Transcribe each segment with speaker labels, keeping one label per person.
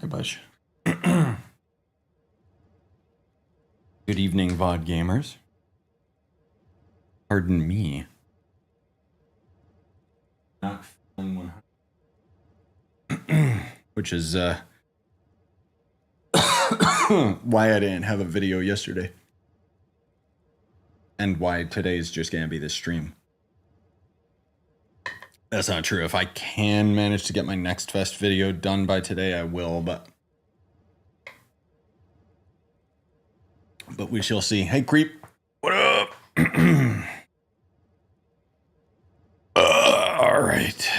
Speaker 1: a bunch. Good evening, VOD gamers. Pardon me. Not feeling 100. Which is why I didn't have a video yesterday. And why today's just gonna be this stream. That's not true. If I can manage to get my next fest video done by today, I will, but we shall see. Hey, Creep. What up? All right.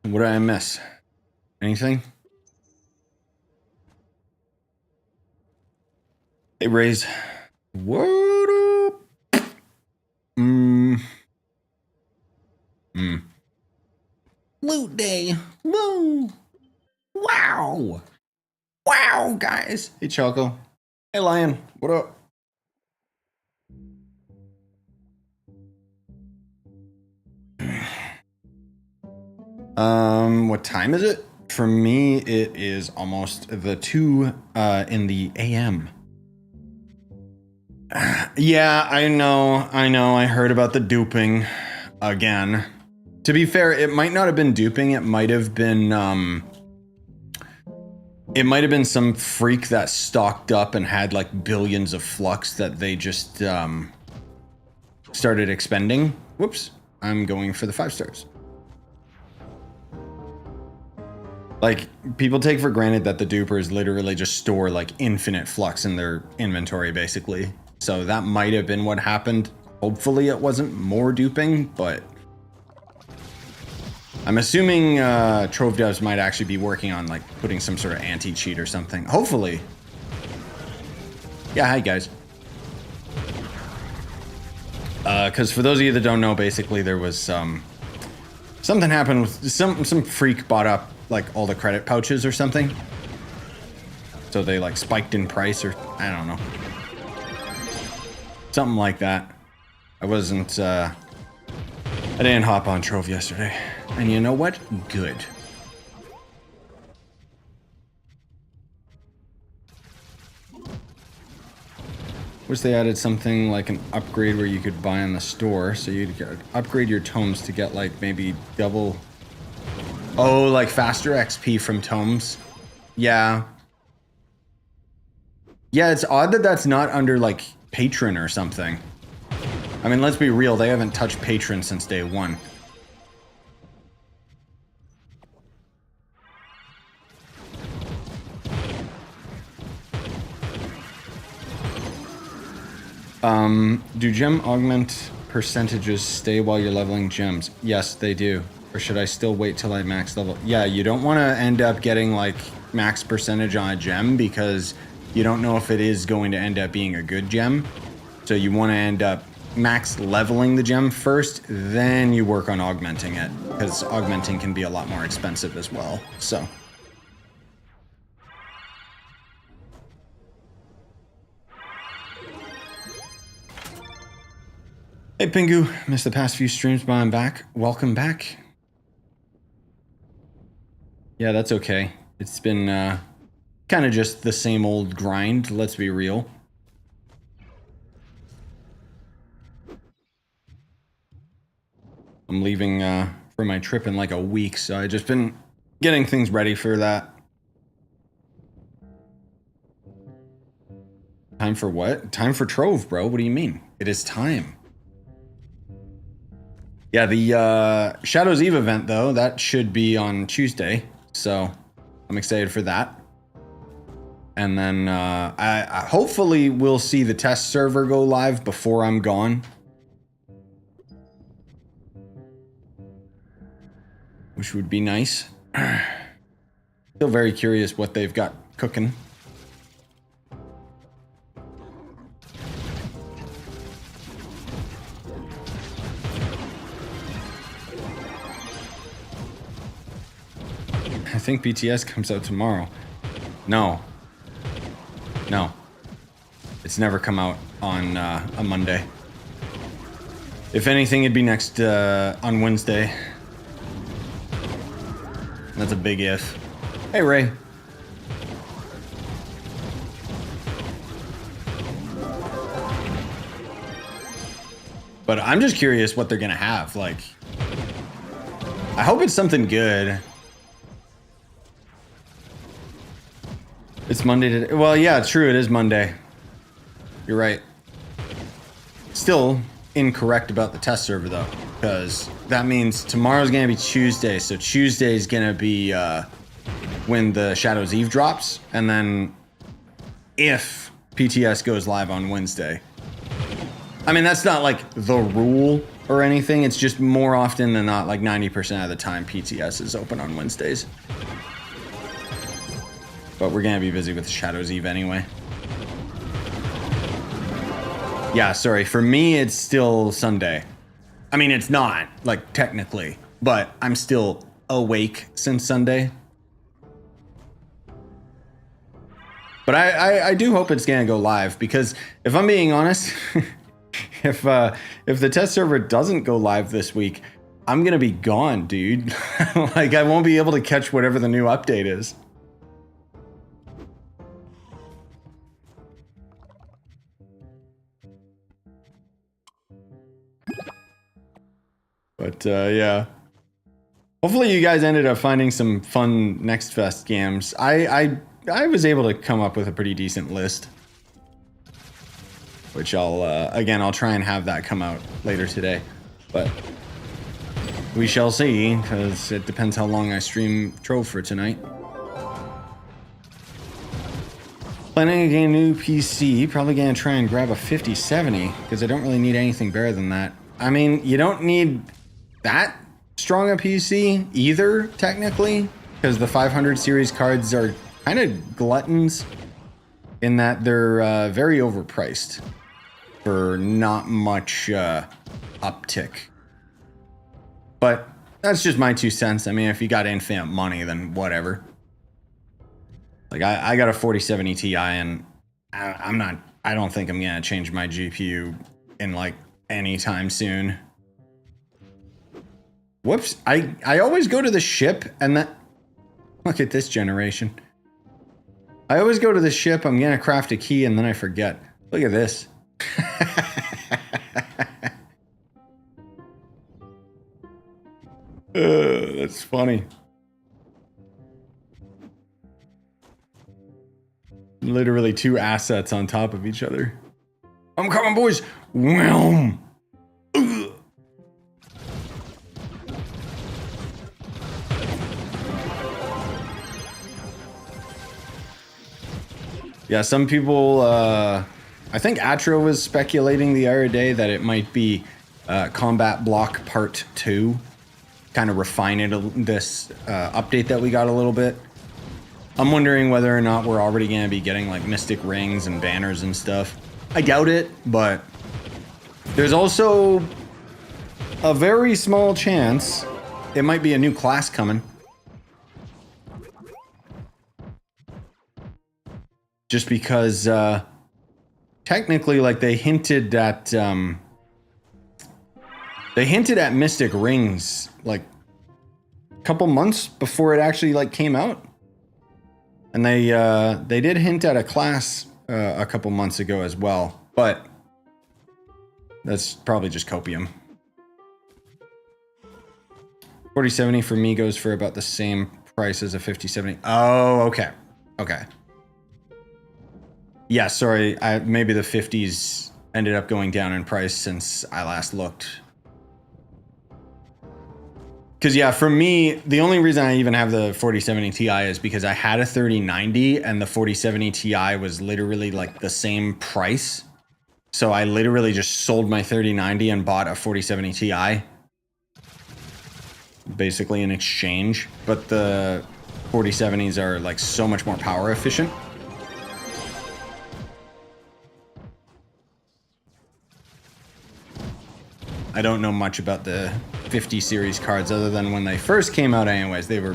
Speaker 1: What did I miss? Anything? Hey, Raze. What up? Loot day. Woo. Wow. Wow, guys. Hey, Choco. Hey, Lion. What up? What time is it? For me, it is almost the 2 in the AM. Yeah, I know. I heard about the duping again. To be fair, it might not have been duping. It might have been some freak that stocked up and had like billions of flux that they just started expending. Whoops. I'm going for the 5 stars. Like, people take for granted that the dupers literally just store like infinite flux in their inventory, basically. So that might have been what happened. Hopefully it wasn't more duping, but I'm assuming Trove devs might actually be working on like putting some sort of anti-cheat or something. Hopefully. Yeah, hi guys. Because for those of you that don't know, basically there was something happened with some freak bought up like all the credit pouches or something. So they like spiked in price, or I don't know. Something like that. I didn't hop on Trove yesterday. And you know what? Good. Wish they added something like an upgrade where you could buy in the store, so you'd upgrade your tomes to get like maybe double. Oh, like faster XP from tomes. Yeah. Yeah, it's odd that that's not under like patron or something. I mean, let's be real, they haven't touched patron since day 1. Do gem augment percentages stay while you're leveling gems? Yes, they do. Or should I still wait till I max level? Yeah, you don't want to end up getting like max percentage on a gem because you don't know if it is going to end up being a good gem. So you want to end up max leveling the gem first, then you work on augmenting it, because augmenting can be a lot more expensive as well. So hey Pingu, missed the past few streams, but I'm back. Welcome back. Yeah, that's okay. It's been kind of just the same old grind, let's be real. I'm leaving for my trip in like a week, so I've just been getting things ready for that. Time for what? Time for Trove, bro. What do you mean? It is time. Yeah, the Shadow's Eve event, though, that should be on Tuesday, so I'm excited for that. And then I hopefully we'll see the test server go live before I'm gone. Which would be nice. Still very curious what they've got cooking. I think BTS comes out tomorrow. No. No. It's never come out on a Monday. If anything, it'd be next on Wednesday. That's a big if. Hey, Ray. But I'm just curious what they're gonna have. Like, I hope it's something good. It's Monday today. Well, yeah, true. It is Monday. You're right. Still incorrect about the test server though, because that means tomorrow's gonna be Tuesday. So Tuesday's gonna be when the Shadow's Eve drops, and then if PTS goes live on Wednesday. I mean, that's not like the rule or anything. It's just more often than not, like 90% of the time, PTS is open on Wednesdays. But we're gonna be busy with the Shadow's Eve anyway. Yeah, sorry. For me, it's still Sunday. I mean, it's not, like, technically, but I'm still awake since Sunday. But I do hope it's gonna go live, because if I'm being honest, if the test server doesn't go live this week, I'm gonna be gone, dude. Like, I won't be able to catch whatever the new update is. But yeah. Hopefully you guys ended up finding some fun Next Fest games. I was able to come up with a pretty decent list. Which I'll try and have that come out later today. But we shall see, because it depends how long I stream Trove for tonight. Planning to get a new PC, probably gonna try and grab a 5070, because I don't really need anything better than that. I mean, you don't need that strong a PC either, technically, because the 500 series cards are kind of gluttons in that they're very overpriced for not much uptick. But that's just my 2 cents. I mean, if you got infinite money, then whatever. Like, I got a 4070 Ti, and I don't think I'm gonna change my GPU in like anytime soon. Whoops, I always go to the ship, and that, look at this generation. I always go to the ship, I'm gonna craft a key, and then I forget. Look at this. That's funny. Literally 2 assets on top of each other. I'm coming, boys. Whelm. Yeah, some people, I think Atro was speculating the other day that it might be Combat Block Part 2. Kind of refine it, this update that we got a little bit. I'm wondering whether or not we're already going to be getting like Mystic Rings and banners and stuff. I doubt it, but there's also a very small chance it might be a new class coming. Just because technically, like, they hinted at Mystic Rings like a couple months before it actually like came out. And they did hint at a class a couple months ago as well, but that's probably just copium. 4070 for me goes for about the same price as a 5070. Oh, okay. Okay. Yeah, sorry. Maybe the 50s ended up going down in price since I last looked. Because, yeah, for me, the only reason I even have the 4070 Ti is because I had a 3090 and the 4070 Ti was literally like the same price. So I literally just sold my 3090 and bought a 4070 Ti. Basically in exchange. But the 4070s are like so much more power efficient. I don't know much about the 50 series cards other than when they first came out anyways. They were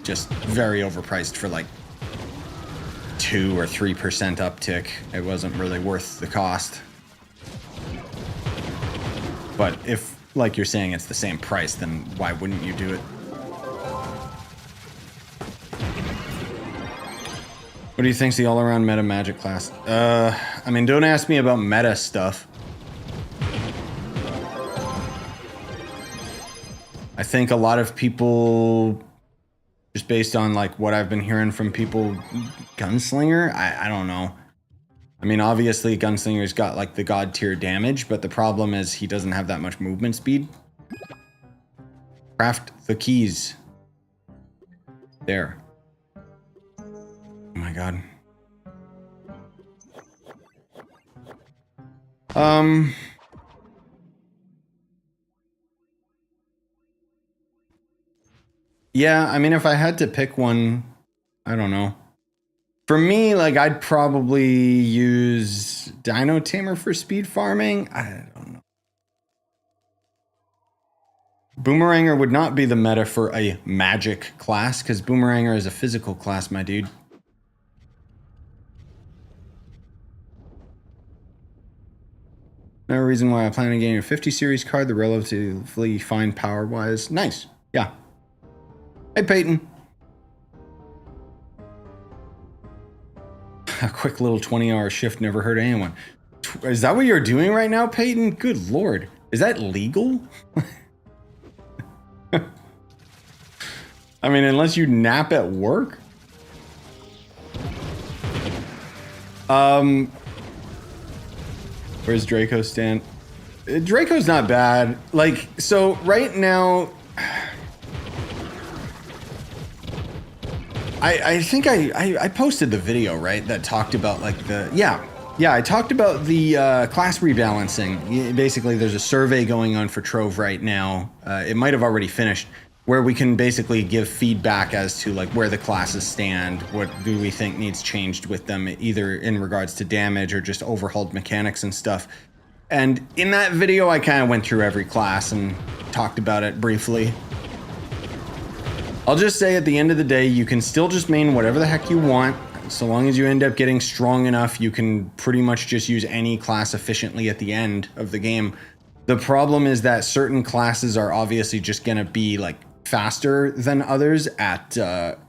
Speaker 1: just very overpriced for like 2 or 3% uptick. It wasn't really worth the cost. But if, like you're saying, it's the same price, then why wouldn't you do it? What do you think's the all-around meta magic class? I mean, don't ask me about meta stuff. I think a lot of people, just based on like what I've been hearing from people, Gunslinger, I don't know. I mean, obviously Gunslinger's got like the god tier damage, but the problem is he doesn't have that much movement speed. Craft the keys. There. Oh my god. Yeah, I mean, if I had to pick one, I don't know. For me, like, I'd probably use Dino Tamer for speed farming. I don't know. Boomeranger would not be the meta for a magic class, because Boomeranger is a physical class, my dude. No reason why I plan on getting a 50 series card. The relatively fine power-wise. Nice. Yeah. Hey, Peyton. A quick little 20-hour shift never hurt anyone. Is that what you're doing right now, Peyton? Good lord. Is that legal? I mean, unless you nap at work? Where's Draco stand? Draco's not bad. Like, so right now... I think I posted the video, right, that talked about like the, yeah, I talked about the class rebalancing. Basically, there's a survey going on for Trove right now. It might have already finished, where we can basically give feedback as to like where the classes stand, what do we think needs changed with them, either in regards to damage or just overhauled mechanics and stuff. And in that video, I kind of went through every class and talked about it briefly. I'll just say at the end of the day, you can still just main whatever the heck you want. So long as you end up getting strong enough, you can pretty much just use any class efficiently at the end of the game. The problem is that certain classes are obviously just going to be like faster than others at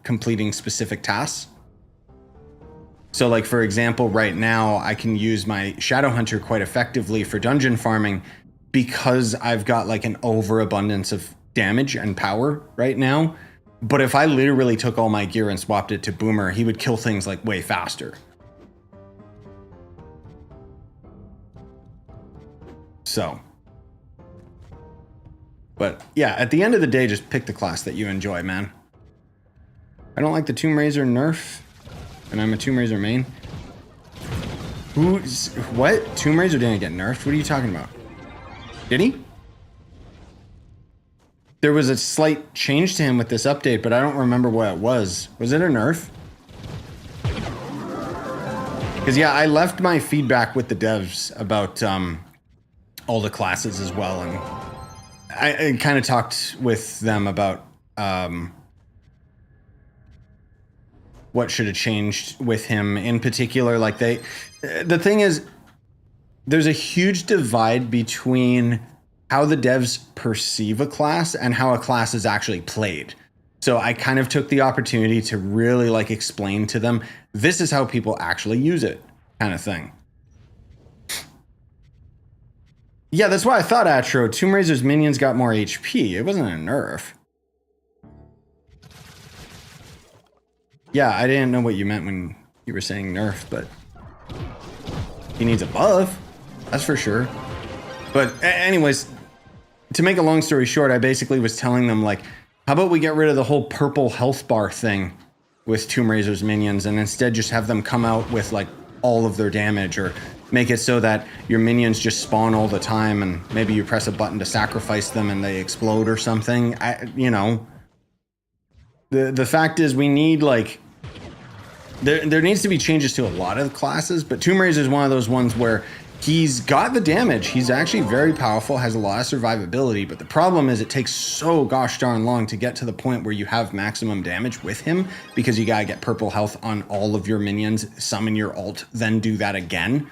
Speaker 1: completing specific tasks. So like, for example, right now I can use my Shadow Hunter quite effectively for dungeon farming because I've got like an overabundance of damage and power right now. But if I literally took all my gear and swapped it to Boomer, he would kill things like way faster. So. But yeah, at the end of the day, just pick the class that you enjoy, man. I don't like the Tomb Raider nerf, and I'm a Tomb Raider main. What? Tomb Raider didn't get nerfed? What are you talking about? Did he? There was a slight change to him with this update, but I don't remember what it was. Was it a nerf? Because yeah, I left my feedback with the devs about all the classes as well, and I kind of talked with them about what should have changed with him in particular. Like the thing is, there's a huge divide between how the devs perceive a class and how a class is actually played. So I kind of took the opportunity to really like explain to them, this is how people actually use it, kind of thing. Yeah, that's why I thought, Atro, Tomb Raider's minions got more HP. It wasn't a nerf. Yeah, I didn't know what you meant when you were saying nerf, but he needs a buff, that's for sure. But anyways, to make a long story short, I basically was telling them, like, how about we get rid of the whole purple health bar thing with Tomb Raider's minions and instead just have them come out with, like, all of their damage, or make it so that your minions just spawn all the time and maybe you press a button to sacrifice them and they explode or something. You know, the fact is we need, like, there needs to be changes to a lot of classes, but Tomb Raider is one of those ones where he's got the damage. He's actually very powerful, has a lot of survivability, but the problem is it takes so gosh darn long to get to the point where you have maximum damage with him, because you gotta get purple health on all of your minions, summon your ult, then do that again.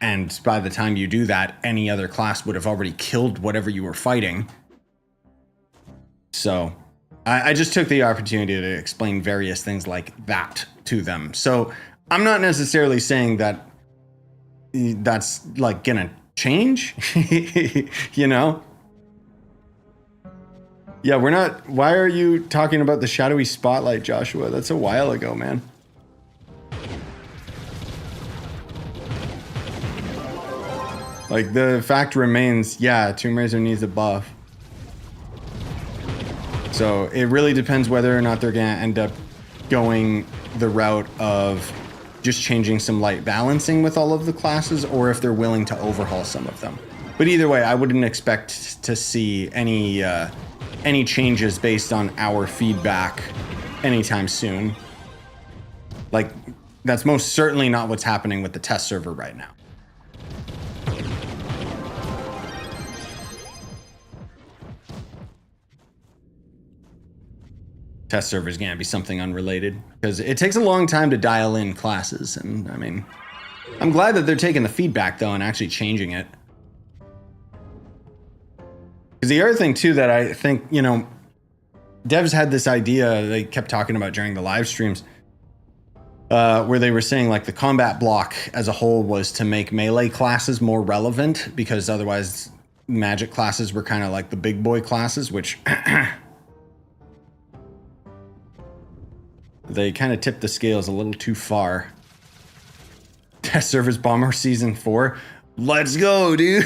Speaker 1: And by the time you do that, any other class would have already killed whatever you were fighting. So I just took the opportunity to explain various things like that to them. So I'm not necessarily saying that that's like gonna change, you know? Yeah, we're not. Why are you talking about the shadowy spotlight, Joshua? That's a while ago, man. Like, the fact remains, yeah, Tomb Raider needs a buff. So it really depends whether or not they're gonna end up going the route of just changing some light balancing with all of the classes, or if they're willing to overhaul some of them. But either way, I wouldn't expect to see any changes based on our feedback anytime soon. Like, that's most certainly not what's happening with the test server right now. Test server is gonna be something unrelated because it takes a long time to dial in classes, and I mean, I'm glad that they're taking the feedback though and actually changing it. Because the other thing too that I think, you know, devs had this idea they kept talking about during the live streams, where they were saying like the combat block as a whole was to make melee classes more relevant, because otherwise magic classes were kind of like the big boy classes, which they kind of tipped the scales a little too far. Test servers Bomber Season 4. Let's go, dude.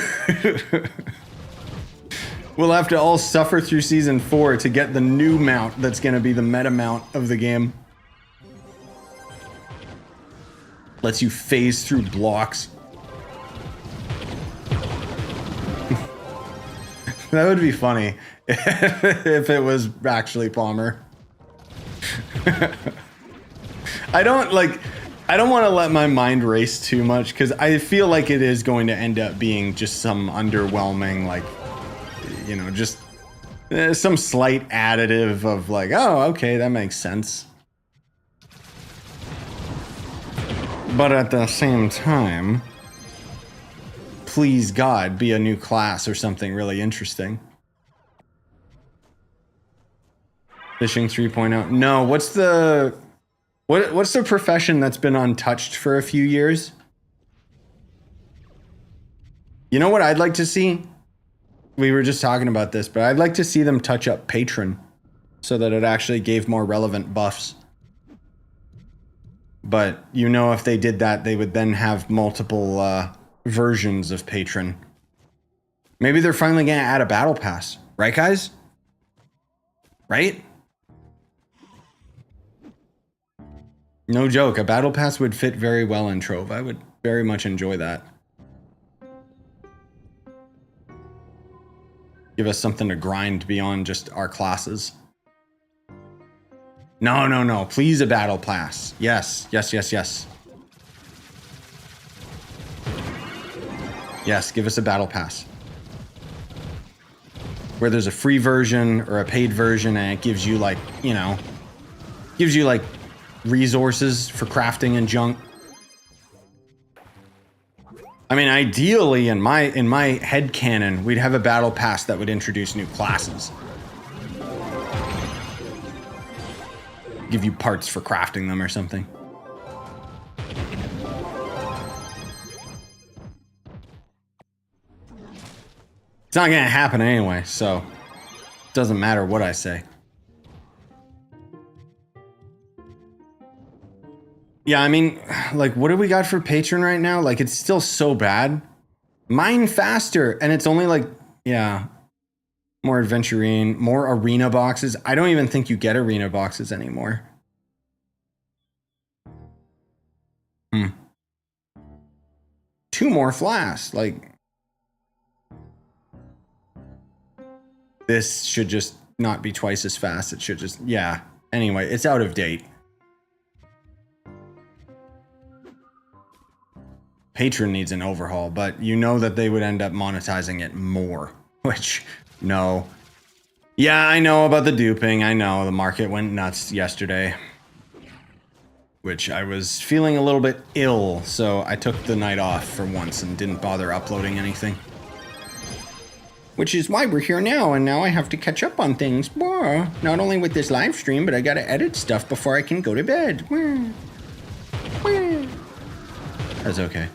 Speaker 1: We'll have to all suffer through Season 4 to get the new mount that's going to be the meta mount of the game. Lets you phase through blocks. That would be funny if it was actually Palmer. I don't want to let my mind race too much, because I feel like it is going to end up being just some underwhelming, like, you know, just some slight additive of like, oh, okay, that makes sense. But at the same time, please God, be a new class or something really interesting. Fishing 3.0. No, what's the profession that's been untouched for a few years? You know what I'd like to see? We were just talking about this, but I'd like to see them touch up Patron so that it actually gave more relevant buffs. But you know, if they did that, they would then have multiple versions of Patron. Maybe they're finally gonna add a battle pass, right, guys? Right? No joke, a battle pass would fit very well in Trove. I would very much enjoy that. Give us something to grind beyond just our classes. No, no, no. Please, a battle pass. Yes, yes, yes, yes. Yes, give us a battle pass. Where there's a free version or a paid version and it gives you like, you know, gives you like resources for crafting and junk. I mean, ideally, in my head canon, we'd have a battle pass that would introduce new classes. Give you parts for crafting them or something. It's not gonna happen anyway, so it doesn't matter what I say. Yeah, I mean, like, what do we got for Patron right now? Like, it's still so bad. Mine faster, and it's only like, yeah, more adventurine, more arena boxes. I don't even think you get arena boxes anymore. Two more flasks, like, this should just not be twice as fast. It should just, yeah. Anyway, it's out of date. Patron needs an overhaul, but you know that they would end up monetizing it more, which, no. Yeah, I know about the duping. I know the market went nuts yesterday, which I was feeling a little bit ill, so I took the night off for once and didn't bother uploading anything. Which is why we're here now, and now I have to catch up on things. Not only with this live stream, but I gotta edit stuff before I can go to bed. That's okay.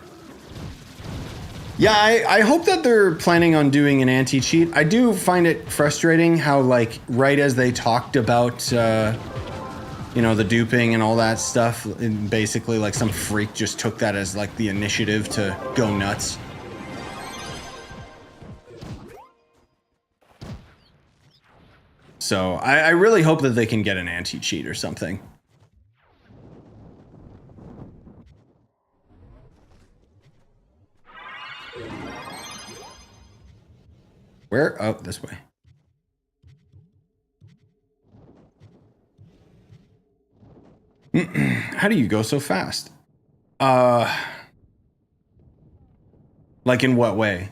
Speaker 1: Yeah, I hope that they're planning on doing an anti-cheat. I do find it frustrating how, like, right as they talked about, you know, the duping and all that stuff, and basically, like, some freak just took that as, like, the initiative to go nuts. So I really hope that they can get an anti-cheat or something. Where? Oh, this way. How do you go so fast? Like in what way?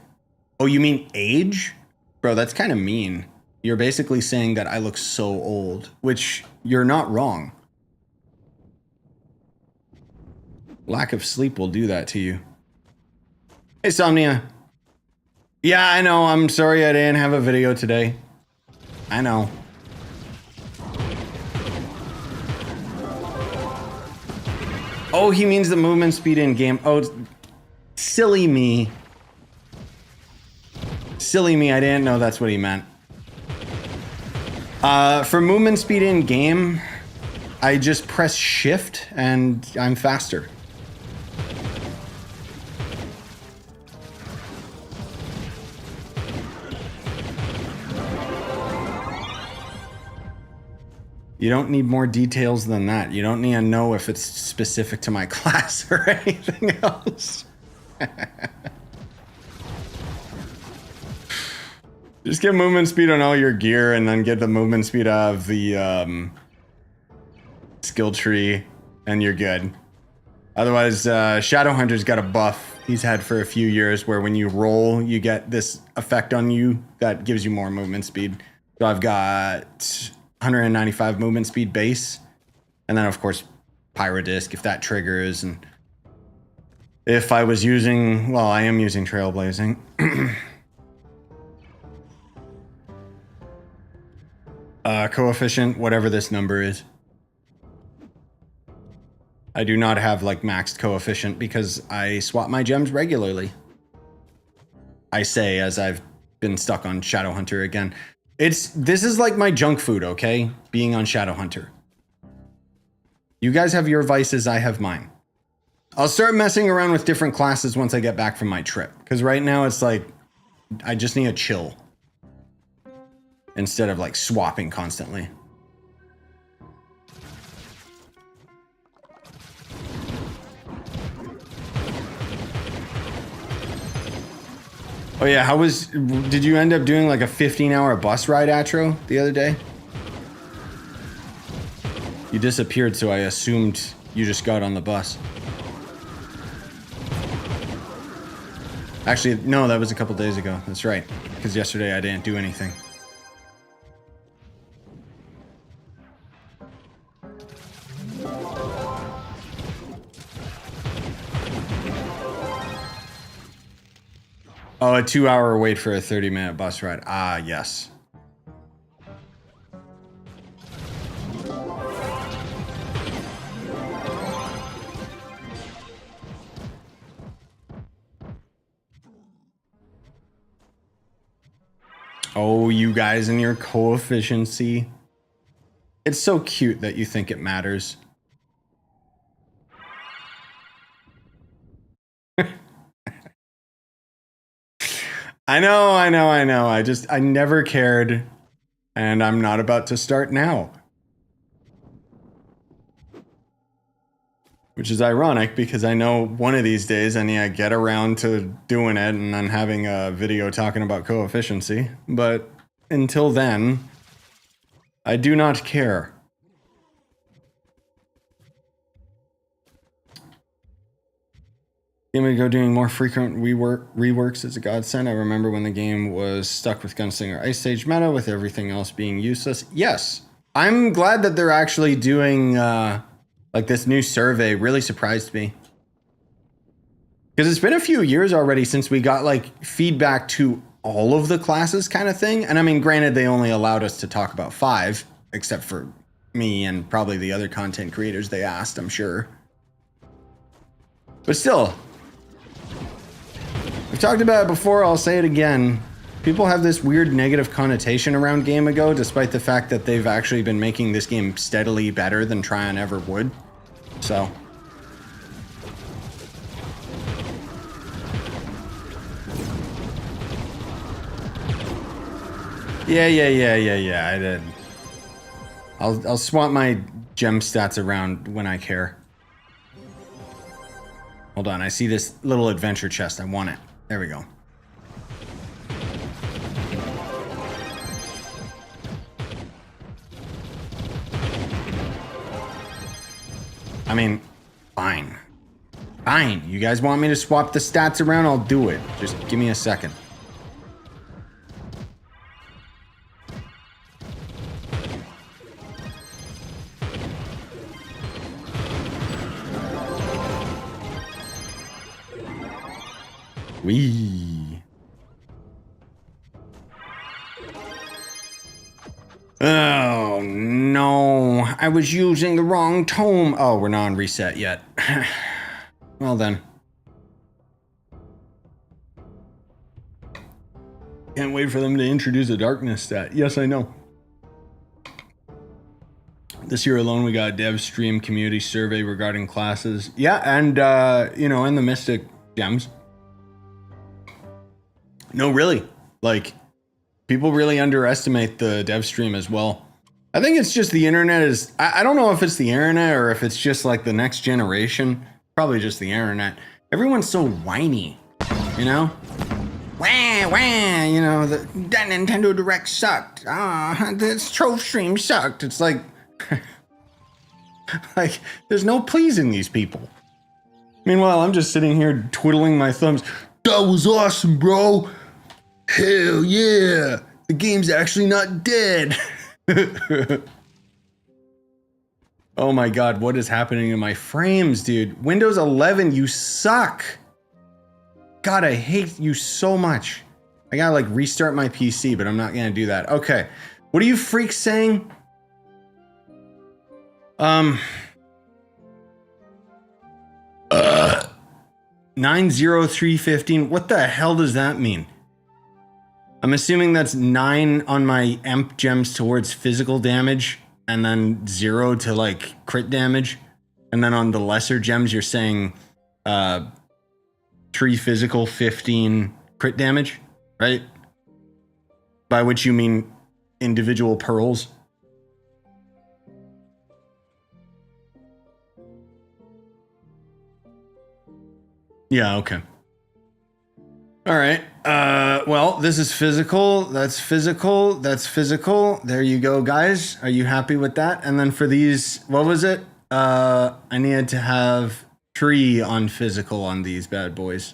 Speaker 1: Oh, you mean age? Bro, that's kind of mean. You're basically saying that I look so old, which you're not wrong. Lack of sleep will do that to you. Hey, Somnia. Yeah, I know. I'm sorry I didn't have a video today. I know. Oh, he means the movement speed in game. Oh, silly me. Silly me, I didn't know that's what he meant. For movement speed in game, I just press shift and I'm faster. You don't need more details than that. You don't need to know if it's specific to my class or anything else. Just get movement speed on all your gear and then get the movement speed out of the skill tree and you're good. Otherwise, Shadowhunter's got a buff he's had for a few years where when you roll, you get this effect on you that gives you more movement speed. So I've got 195 movement speed base. And then, of course, Pyrodisc, if that triggers. And if I was using, well, I am using Trailblazing. Coefficient, whatever this number is. I do not have like maxed coefficient because I swap my gems regularly. I say as I've been stuck on Shadowhunter again. This is like my junk food, okay? Being on Shadowhunter. You guys have your vices, I have mine. I'll start messing around with different classes once I get back from my trip. Because right now it's like, I just need to chill. Instead of like swapping constantly. Oh yeah, did you end up doing like a 15-hour bus ride, Atro, the other day? You disappeared, so I assumed you just got on the bus. Actually, no, that was a couple days ago. That's right, because yesterday I didn't do anything. Oh, a 2-hour wait for a 30-minute bus ride. Ah, yes. Oh, you guys and your coefficiency. It's so cute that you think it matters. I know. I never cared, and I'm not about to start now. Which is ironic because I know one of these days I need to get around to doing it and then having a video talking about coefficiency. But until then, I do not care. Game would go doing more frequent reworks is a godsend. I remember when the game was stuck with Gunslinger Ice Age meta with everything else being useless. Yes, I'm glad that they're actually doing like this new survey. Really surprised me. Because it's been a few years already since we got like feedback to all of the classes kind of thing. And I mean, granted, they only allowed us to talk about 5, except for me and probably the other content creators they asked, I'm sure. But still, I've talked about it before, I'll say it again. People have this weird negative connotation around Game Ago, despite the fact that they've actually been making this game steadily better than Tryon ever would. So. Yeah, I did. I'll swap my gem stats around when I care. Hold on, I see this little adventure chest. I want it. There we go. I mean, fine. Fine. You guys want me to swap the stats around? I'll do it. Just give me a second. Wee. Oh, no. I was using the wrong tome. Oh, we're not on reset yet. Well then. Can't wait for them to introduce a darkness stat. Yes, I know. This year alone, we got a dev stream community survey regarding classes. Yeah, and, you know, and the Mystic Gems. No, really. Like, people really underestimate the dev stream as well. I think it's just the internet is... I don't know if it's the internet or if it's just like the next generation. Probably just the internet. Everyone's so whiny, you know? Wah, wah, you know, that Nintendo Direct sucked. This Trove stream sucked. It's like... like, there's no pleasing these people. Meanwhile, I'm just sitting here twiddling my thumbs. That was awesome, bro. Hell yeah. The game's actually not dead. Oh my god, what is happening to my frames, dude? Windows 11, you suck. God, I hate you so much. I gotta like restart my PC, but I'm not gonna do that. Okay, what are you freaks saying? 90315. What the hell does that mean? I'm assuming that's 9 on my emp gems towards physical damage, and then 0 to like crit damage. And then on the lesser gems, you're saying 3 physical, 15 crit damage, right? By which you mean individual pearls. Yeah, okay. All right. Well, this is physical. That's physical. That's physical. There you go, guys. Are you happy with that? And then for these, what was it? I needed to have 3 on physical on these bad boys.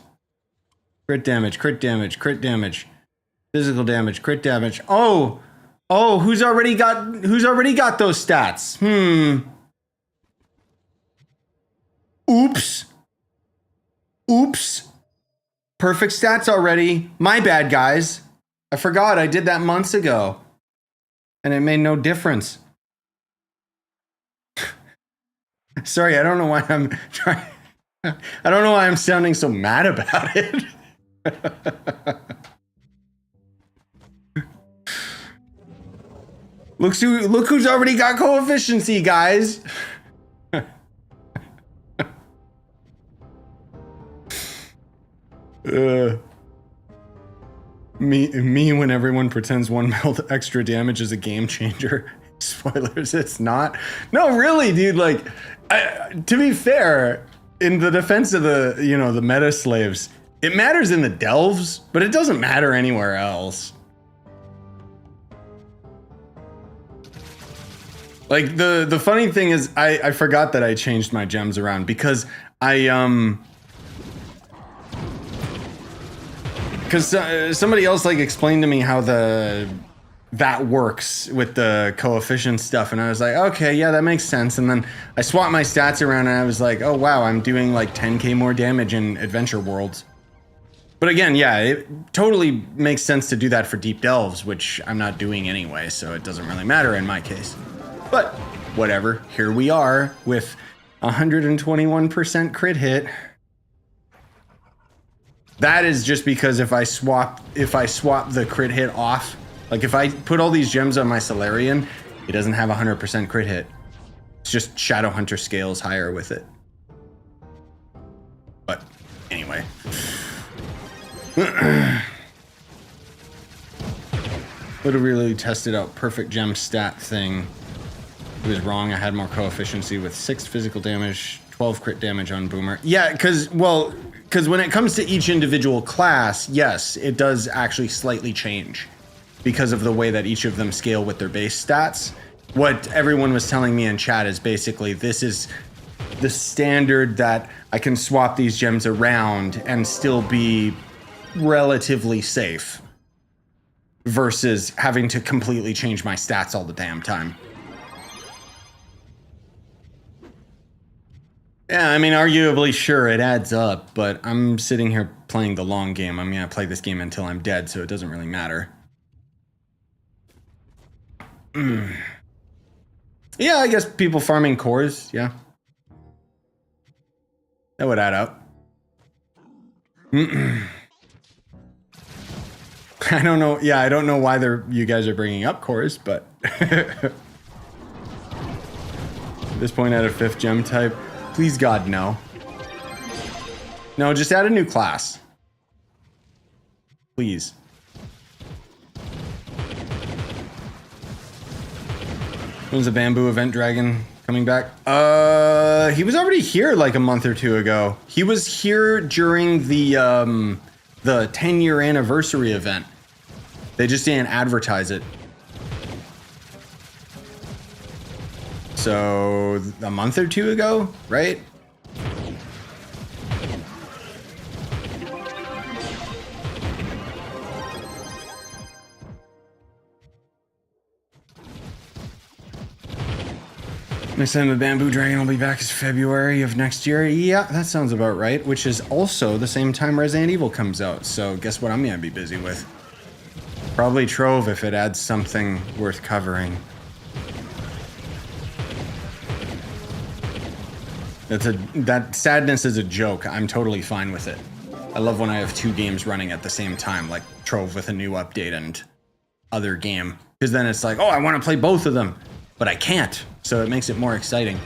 Speaker 1: Crit damage, crit damage, crit damage. Physical damage, crit damage. Oh, who's already got those stats? Oops. Perfect stats already. My bad, guys. I forgot I did that months ago. And it made no difference. Sorry, I don't know why I'm trying. I don't know why I'm sounding so mad about it. Look who's already got coefficiency, guys. Me when everyone pretends 1 mil extra damage is a game changer. Spoilers, it's not. No, really, dude, like, to be fair, in the defense of the, you know, the meta slaves, it matters in the delves, but it doesn't matter anywhere else. Like, the funny thing is, I forgot that I changed my gems around because because somebody else like explained to me how that works with the coefficient stuff, and I was like, okay, yeah, that makes sense. And then I swapped my stats around, and I was like, oh wow, I'm doing like 10k more damage in Adventure Worlds. But again, yeah, it totally makes sense to do that for deep delves, which I'm not doing anyway, so it doesn't really matter in my case. But whatever, here we are with 121% crit hit. That is just because if I swap the crit hit off, like if I put all these gems on my Solarian, it doesn't have 100% crit hit. It's just Shadowhunter scales higher with it. But anyway. Literally tested out perfect gem stat thing. It was wrong. I had more coefficiency with 6 physical damage, 12 crit damage on Boomer. Yeah, because when it comes to each individual class, yes, it does actually slightly change because of the way that each of them scale with their base stats. What everyone was telling me in chat is basically this is the standard that I can swap these gems around and still be relatively safe versus having to completely change my stats all the damn time. Yeah, I mean, arguably, sure, it adds up, but I'm sitting here playing the long game. I'm gonna play this game until I'm dead, so it doesn't really matter. Yeah, I guess people farming cores, yeah. That would add up. I don't know. Yeah, I don't know why you guys are bringing up cores, but at this point, add a 5th gem type. Please, God, no. No, just add a new class. Please. When's the bamboo event dragon coming back? He was already here like a month or 2 ago. He was here during the 10-year anniversary event. They just didn't advertise it. So a month or 2 ago, right? Next time the bamboo dragon will be back is February of next year. Yeah, that sounds about right. Which is also the same time Resident Evil comes out. So guess what I'm gonna be busy with? Probably Trove if it adds something worth covering. That sadness is a joke. I'm totally fine with it. I love when I have 2 games running at the same time, like Trove with a new update and other game. Because then it's like, oh, I want to play both of them, but I can't. So it makes it more exciting.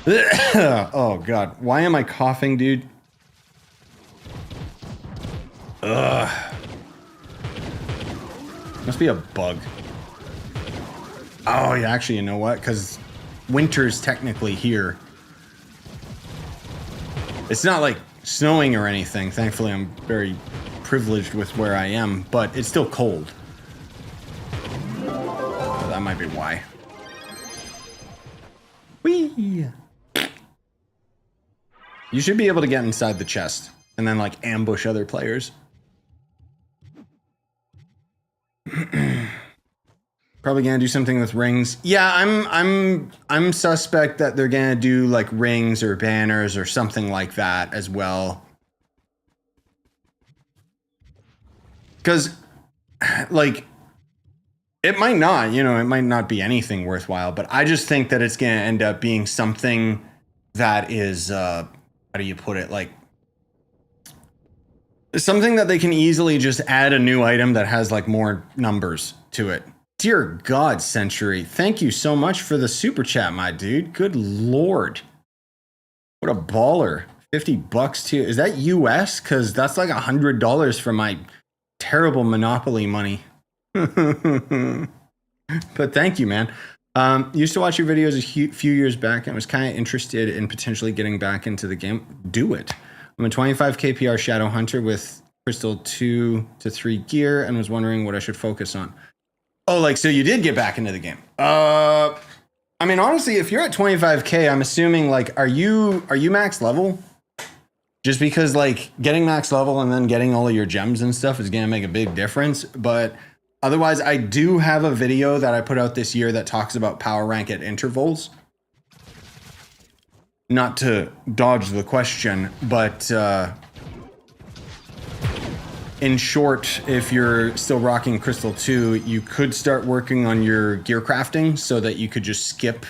Speaker 1: Oh, God. Why am I coughing, dude? Ugh. Must be a bug. Oh, yeah, actually, you know what? Because winter's technically here. It's not like snowing or anything. Thankfully, I'm very privileged with where I am, but it's still cold. So that might be why. Whee! You should be able to get inside the chest and then like ambush other players. Probably gonna do something with rings. Yeah, I'm suspect that they're gonna do like rings or banners or something like that as well. Because, like, it might not, you know, it might not be anything worthwhile, but I just think that it's gonna end up being something that is, how do you put it, like, something that they can easily just add a new item that has like more numbers to it. Dear God, Century, thank you so much for the super chat, my dude. Good Lord. What a baller. 50 bucks too. Is that US? Because that's like $100 for my terrible Monopoly money. But thank you, man. Used to watch your videos a few years back and was kind of interested in potentially getting back into the game. Do it. I'm a 25 KPR Shadow Hunter with Crystal 2 to 3 gear and was wondering what I should focus on. Oh, like, so you did get back into the game. I mean, honestly, if you're at 25K, I'm assuming, like, are you max level? Just because, like, getting max level and then getting all of your gems and stuff is going to make a big difference. But otherwise, I do have a video that I put out this year that talks about power rank at intervals. Not to dodge the question, but in short, if you're still rocking Crystal 2, you could start working on your gear crafting so that you could just skip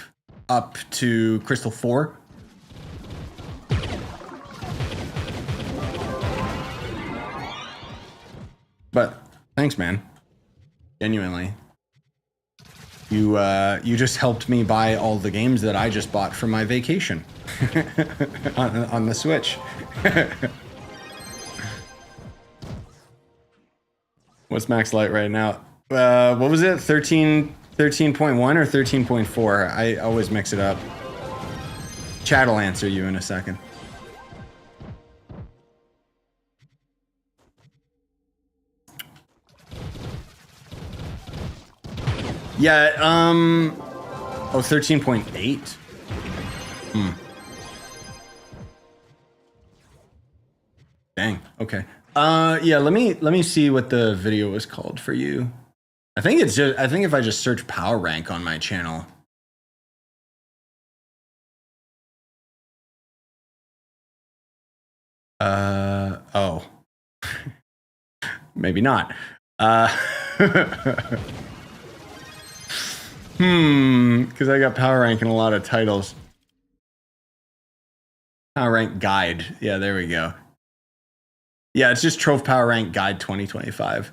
Speaker 1: up to Crystal 4. But thanks, man. Genuinely. You just helped me buy all the games that I just bought for my vacation on the Switch. What's max light right now? What was it? 13.1 or 13.4? I always mix it up. Chat will answer you in a second. Yeah, oh, 13.8? Dang, okay. Yeah, let me see what the video was called for you. I think if I just search power rank on my channel. Oh. Maybe not. Because I got power rank in a lot of titles. Power rank guide. Yeah, there we go. Yeah, it's just Trove Power Rank Guide 2025.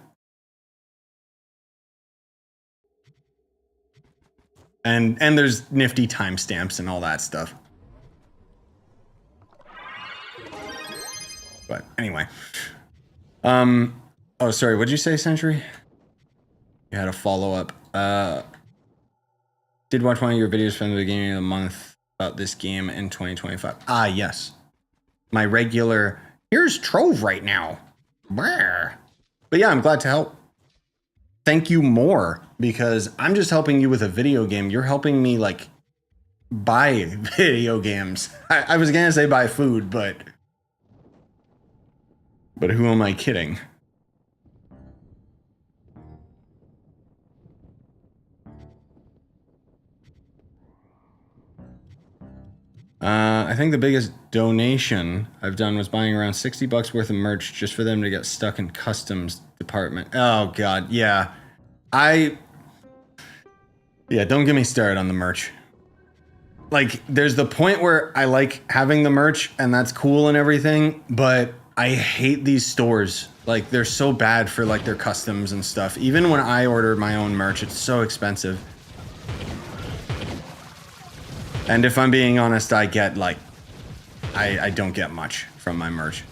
Speaker 1: And there's nifty timestamps and all that stuff. But anyway. Oh, sorry, what'd you say, Century? You had a follow-up. Did watch one of your videos from the beginning of the month about this game in 2025. Ah, yes. My regular, here's Trove right now. But yeah, I'm glad to help. Thank you more, because I'm just helping you with a video game. You're helping me, like, buy video games. I was gonna say buy food, but who am I kidding? I think the biggest donation I've done was buying around $60 worth of merch just for them to get stuck in customs department. Oh god, yeah. Yeah, don't get me started on the merch. Like, there's the point where I like having the merch and that's cool and everything, but I hate these stores. Like, they're so bad for like their customs and stuff. Even when I order my own merch, it's so expensive. And if I'm being honest, I get like, I don't get much from my merch.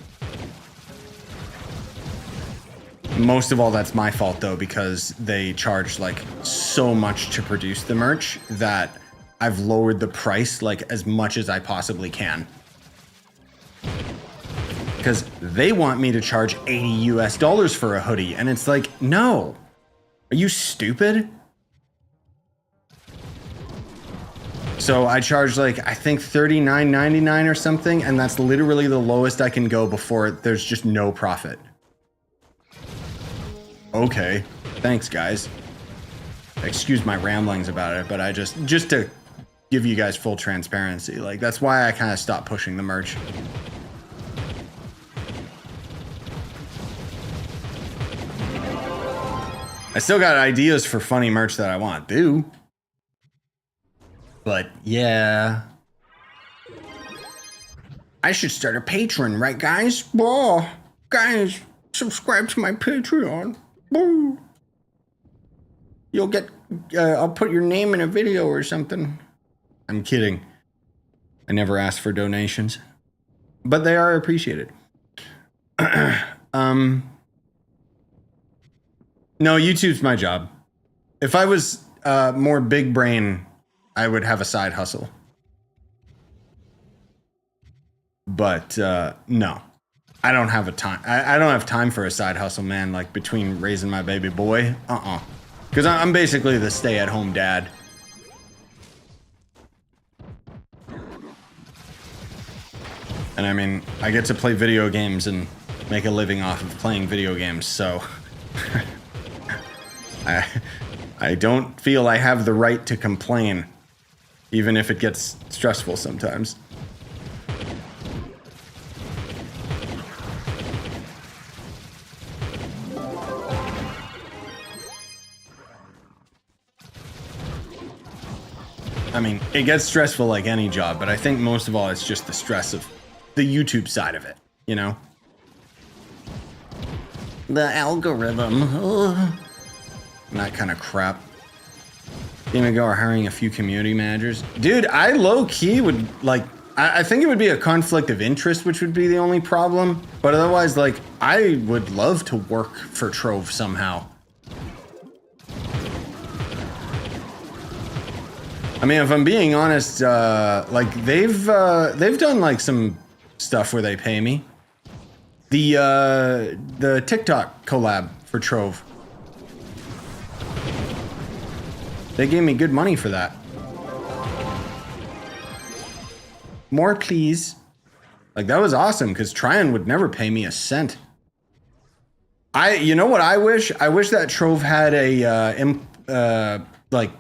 Speaker 1: Most of all, that's my fault though, because they charge like so much to produce the merch that I've lowered the price like as much as I possibly can. Because they want me to charge $80 for a hoodie, and it's like, no. Are you stupid? So I charge like, I think $39.99 or something, and that's literally the lowest I can go before there's just no profit. Okay, thanks guys. Excuse my ramblings about it, but I just to give you guys full transparency, like that's why I kind of stopped pushing the merch. I still got ideas for funny merch that I want to do. But yeah. I should start a Patreon, right guys? Whoa, guys, subscribe to my Patreon. Woo. You'll get, I'll put your name in a video or something. I'm kidding. I never asked for donations, but they are appreciated. No, YouTube's my job. If I was more big brain, I would have a side hustle. But no, I don't have a time. I don't have time for a side hustle, man. Like between raising my baby boy, because I'm basically the stay-at-home dad. And I mean, I get to play video games and make a living off of playing video games, so I don't feel I have the right to complain, even if it gets stressful sometimes. I mean, it gets stressful like any job, but I think most of all it's just the stress of the YouTube side of it, you know? The algorithm. Ugh. And that kind of crap. Game Ago are hiring a few community managers. Dude, I low-key would, like, I think it would be a conflict of interest, which would be the only problem. But otherwise, like, I would love to work for Trove somehow. I mean, if I'm being honest, like, they've done, like, some stuff where they pay me. The TikTok collab for Trove. They gave me good money for that. More, please. Like, that was awesome, because Tryon would never pay me a cent. You know what I wish? I wish that Trove had a, like,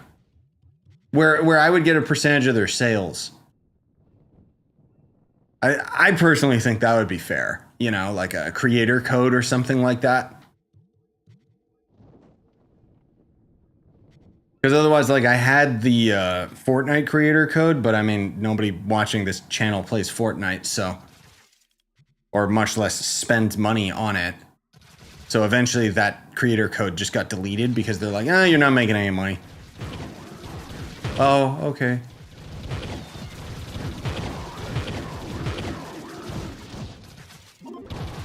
Speaker 1: where I would get a percentage of their sales. I personally think that would be fair. You know, like a creator code or something like that. Because otherwise, like, I had the Fortnite creator code, but I mean, nobody watching this channel plays Fortnite, so... Or much less spend money on it. So eventually that creator code just got deleted because they're like, you're not making any money. Oh, okay.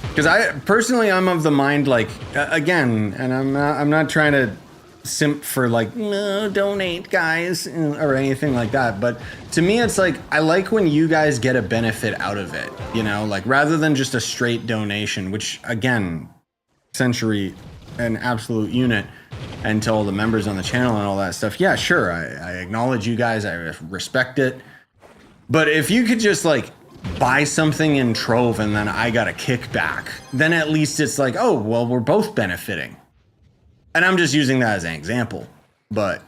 Speaker 1: Because I'm of the mind, like, again, and I'm not trying to simp for, like, no, donate, guys, or anything like that, but to me it's like, I like when you guys get a benefit out of it, you know, like, rather than just a straight donation, which, again, Century, an absolute unit, and to all the members on the channel and all that stuff, yeah, sure, I acknowledge you guys, I respect it, but if you could just, like, buy something in Trove and then I got a kickback, then at least it's like, oh, well, we're both benefiting. And I'm just using that as an example, but...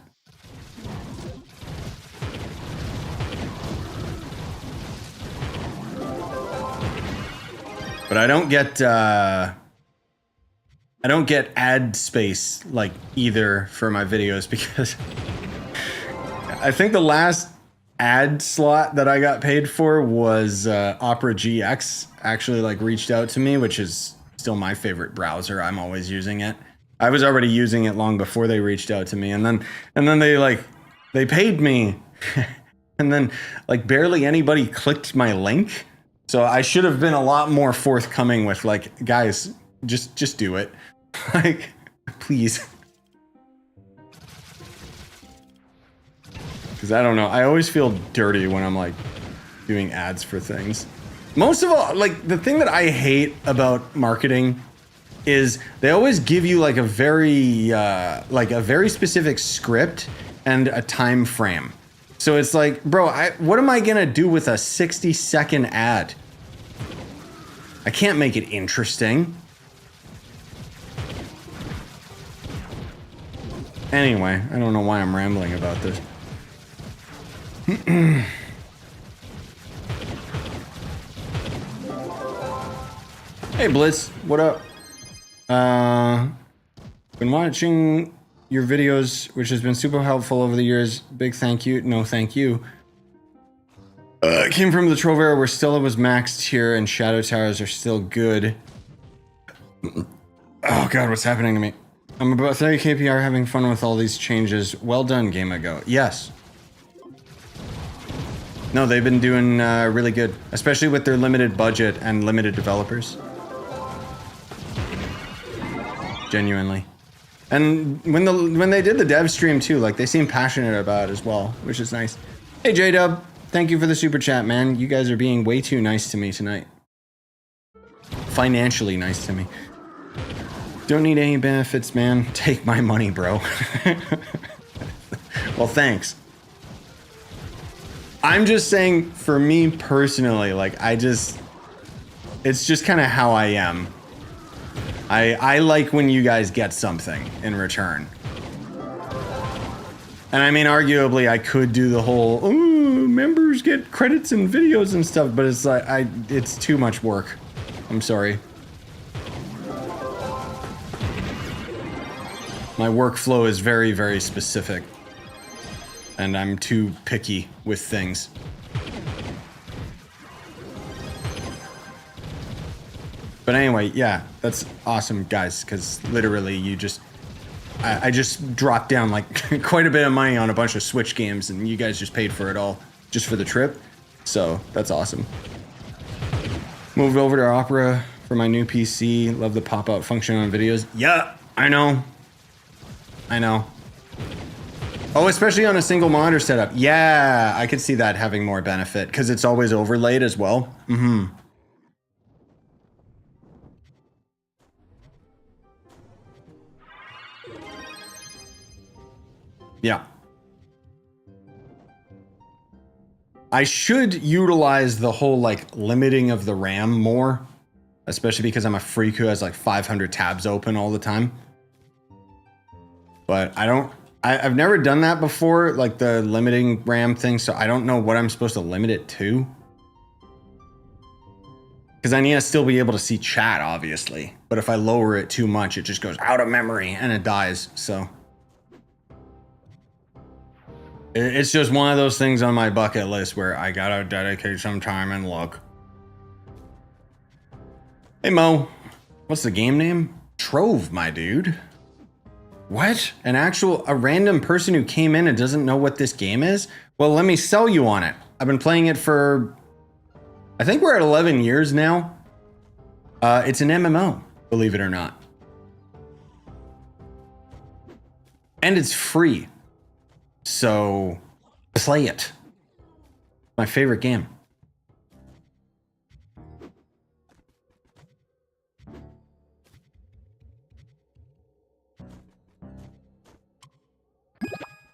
Speaker 1: But I don't get ad space, like, either for my videos, because I think the last ad slot that I got paid for was Opera GX actually, like, reached out to me, which is still my favorite browser. I'm always using it. I was already using it long before they reached out to me, and then they paid me, and then, like, barely anybody clicked my link. So I should have been a lot more forthcoming with, like, guys, just do it. Like, please. Because I don't know, I always feel dirty when I'm, like, doing ads for things. Most of all, like, the thing that I hate about marketing is they always give you, like, a very specific script and a time frame. So it's like, bro, what am I gonna do with a 60-second ad? I can't make it interesting. Anyway, I don't know why I'm rambling about this. Hey Blitz, what up? Been watching your videos, which has been super helpful over the years. Big thank you. No thank you. Came from the Trove era where Stella was maxed here and Shadow Towers are still good. Oh god, what's happening to me? I'm about 30 KPR having fun with all these changes. Well done, Game Ago. Yes. No, they've been doing really good, especially with their limited budget and limited developers. Genuinely. And when they did the dev stream too, like, they seem passionate about it as well, which is nice. Hey J-Dub, thank you for the super chat, man. You guys are being way too nice to me tonight. Financially nice to me. Don't need any benefits, man. Take my money, bro. Well, thanks. I'm just saying, for me personally, like, it's just kind of how I am. I like when you guys get something in return. And I mean, arguably, I could do the whole, oh, members get credits and videos and stuff, but it's like, it's too much work. I'm sorry. My workflow is very, very specific. And I'm too picky with things. But But anyway, yeah, that's awesome, guys, because literally you just... I just dropped down like quite a bit of money on a bunch of Switch games, and you guys just paid for it all just for the trip. So that's awesome. Moved over to Opera for my new PC. Love the pop-out function on videos. Yeah, I know. I know. Oh, especially on a single monitor setup. Yeah, I could see that having more benefit because it's always overlaid as well. Mm-hmm. Yeah. I should utilize the whole like limiting of the RAM more, especially because I'm a freak who has like 500 tabs open all the time. But I've never done that before, like the limiting RAM thing, so I don't know what I'm supposed to limit it to. Because I need to still be able to see chat, obviously. But if I lower it too much, it just goes out of memory and it dies, so. It's just one of those things on my bucket list where I gotta dedicate some time and look. Hey Mo, what's the game name? Trove, my dude. What? A random person who came in and doesn't know what this game is? Well, let me sell you on it. I've been playing it for, I think we're at 11 years now. It's an MMO, believe it or not. And it's free. So, play it. My favorite game.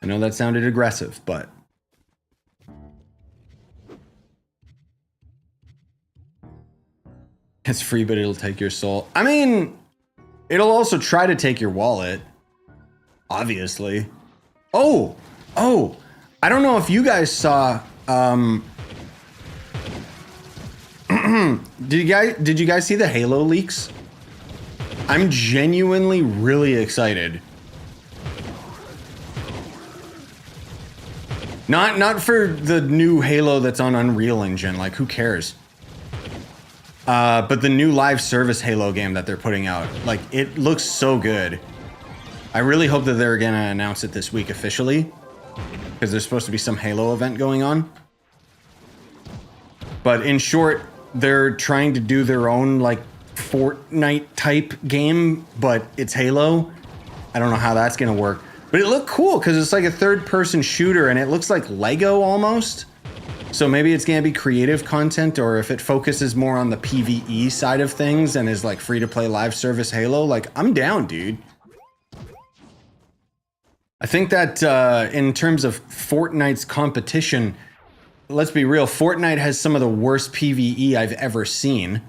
Speaker 1: I know that sounded aggressive, but... It's free, but it'll take your soul. I mean, it'll also try to take your wallet. Obviously. Oh! I don't know if you guys saw... Did you guys see the Halo leaks? I'm genuinely really excited. Not for the new Halo that's on Unreal Engine, like who cares? But the new live service Halo game that they're putting out, like it looks so good. I really hope that they're gonna announce it this week officially, because there's supposed to be some Halo event going on. But in short, they're trying to do their own like Fortnite type game, but it's Halo. I don't know how that's gonna work. But it looked cool because it's like a third-person shooter and it looks like Lego almost. So maybe it's gonna be creative content, or if it focuses more on the PvE side of things and is like free-to-play live service Halo, like I'm down, dude. I think that in terms of Fortnite's competition, let's be real, Fortnite has some of the worst PvE I've ever seen.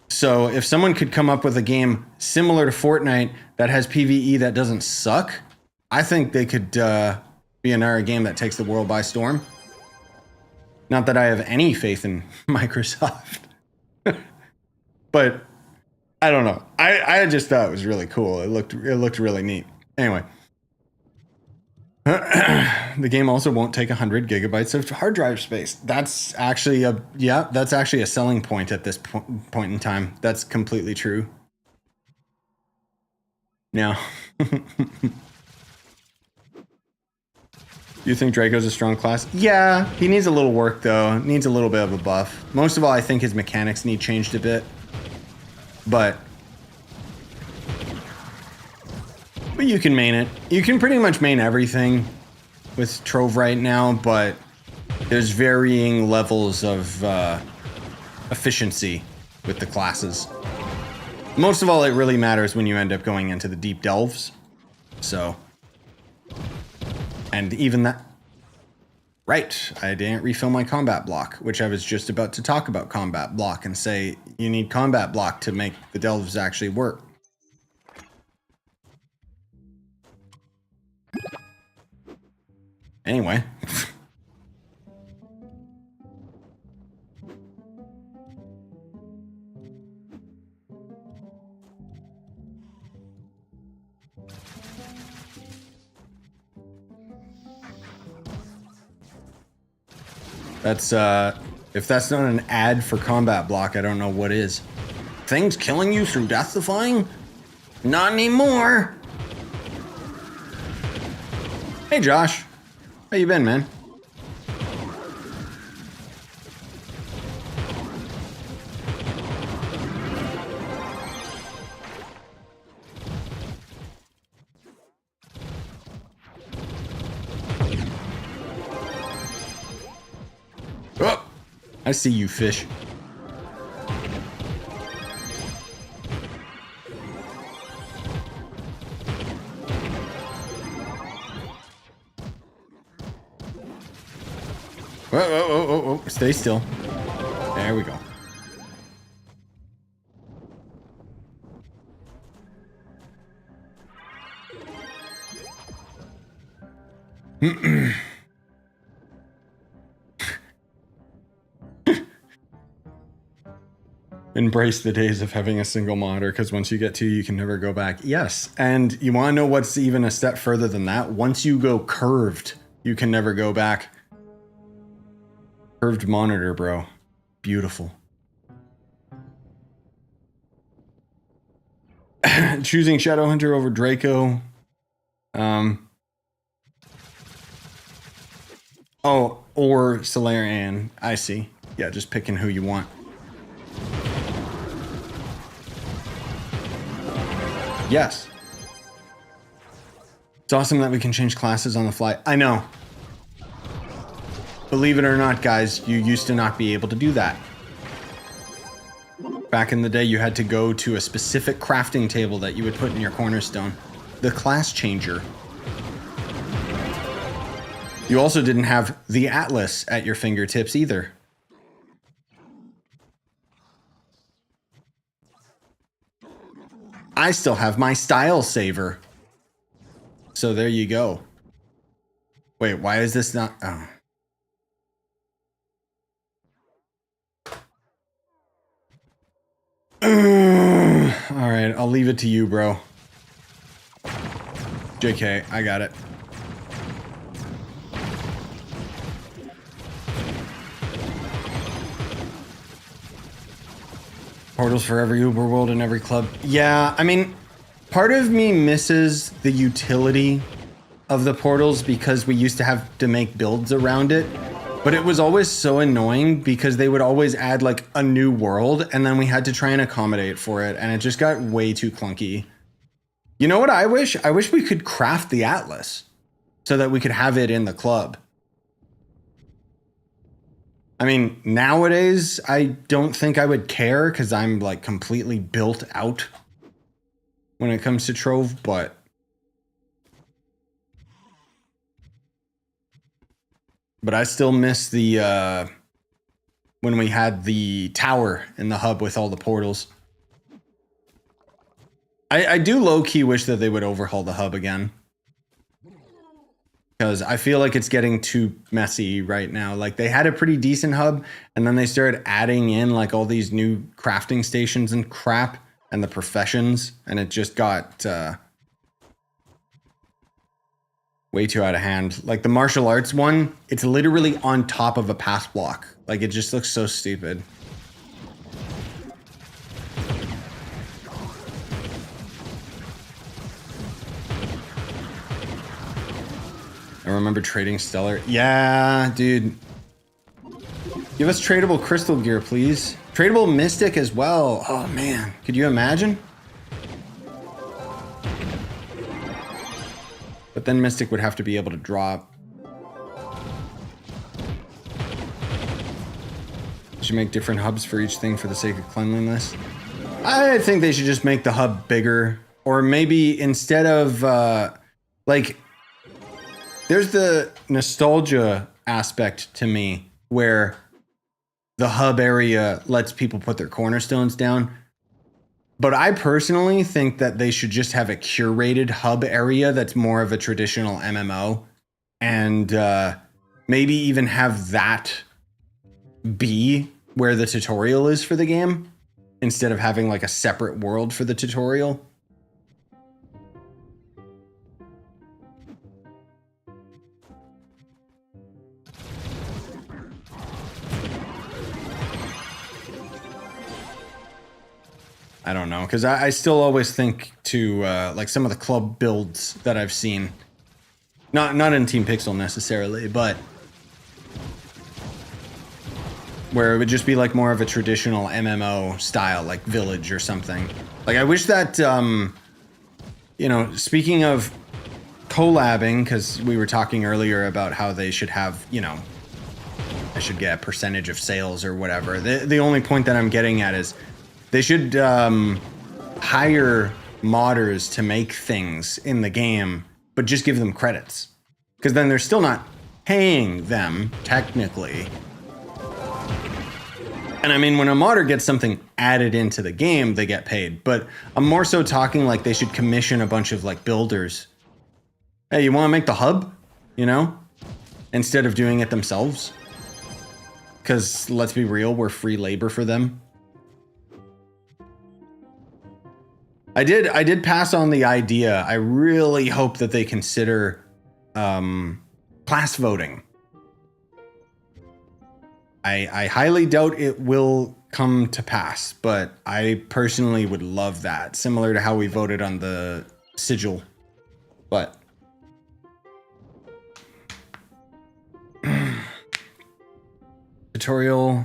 Speaker 1: So if someone could come up with a game similar to Fortnite that has PvE that doesn't suck, I think they could be another game that takes the world by storm. Not that I have any faith in Microsoft. But I don't know. I just thought it was really cool. It looked really neat. Anyway. The game also won't take 100 gigabytes of hard drive space. That's actually a selling point at this point in time. That's completely true. Now, you think Draco's a strong class? Yeah, he needs a little work though. Needs a little bit of a buff. Most of all, I think his mechanics need changed a bit. But you can main it. You can pretty much main everything with Trove right now, but there's varying levels of efficiency with the classes. Most of all, it really matters when you end up going into the deep delves. So, and even that... Right, I didn't refill my combat block, which I was just about to talk about combat block and say you need combat block to make the delves actually work. Anyway. That's, if that's not an ad for combat block, I don't know what is. Things killing you through death-defying? Not anymore. Hey, Josh. How you been, man? Oh, I see you, fish. Whoa. Stay still. There we go. Embrace the days of having a single monitor, because once you get two, you can never go back. Yes, and you want to know what's even a step further than that? Once you go curved, you can never go back. Curved monitor, bro. Beautiful. Choosing Shadowhunter over Draco. Oh, or Solarian. I see. Yeah, just picking who you want. Yes. It's awesome that we can change classes on the fly. I know. Believe it or not, guys, you used to not be able to do that. Back in the day, you had to go to a specific crafting table that you would put in your cornerstone. The class changer. You also didn't have the Atlas at your fingertips either. I still have my style saver. So there you go. Wait, why is this not... Oh. All right, I'll leave it to you, bro. JK, I got it. Portals for every Uber world and every club. Yeah, I mean, part of me misses the utility of the portals because we used to have to make builds around it. But it was always so annoying because they would always add like a new world and then we had to try and accommodate for it. And it just got way too clunky. You know what I wish? I wish we could craft the Atlas so that we could have it in the club. I mean, nowadays, I don't think I would care because I'm like completely built out when it comes to Trove, but I still miss the when we had the tower in the hub with all the portals. I do low-key wish that they would overhaul the hub again. Because I feel like it's getting too messy right now. Like they had a pretty decent hub and then they started adding in like all these new crafting stations and crap and the professions. And it just got way too out of hand. Like the martial arts one, it's literally on top of a path block. Like it just looks so stupid. I remember trading Stellar. Yeah, dude. Give us tradable crystal gear, please. Tradable Mystic as well. Oh, man. Could you imagine? But then Mystic would have to be able to drop. Should make different hubs for each thing for the sake of cleanliness. I think they should just make the hub bigger. Or maybe instead of, like... There's the nostalgia aspect to me where the hub area lets people put their cornerstones down. But I personally think that they should just have a curated hub area that's more of a traditional MMO. And maybe even have that be where the tutorial is for the game instead of having like a separate world for the tutorial. I don't know, because I still always think to like some of the club builds that I've seen, not in Team Pixel necessarily, but where it would just be like more of a traditional MMO style, like Village or something. Like I wish that, you know, speaking of collabing, because we were talking earlier about how they should have, you know, I should get a percentage of sales or whatever. The only point that I'm getting at is they should hire modders to make things in the game, but just give them credits. Because then they're still not paying them, technically. And I mean, when a modder gets something added into the game, they get paid. But I'm more so talking like they should commission a bunch of like builders. Hey, you want to make the hub? You know? Instead of doing it themselves. Because let's be real, we're free labor for them. I did pass on the idea. I really hope that they consider class voting. I highly doubt it will come to pass, but I personally would love that. Similar to how we voted on the sigil. But tutorial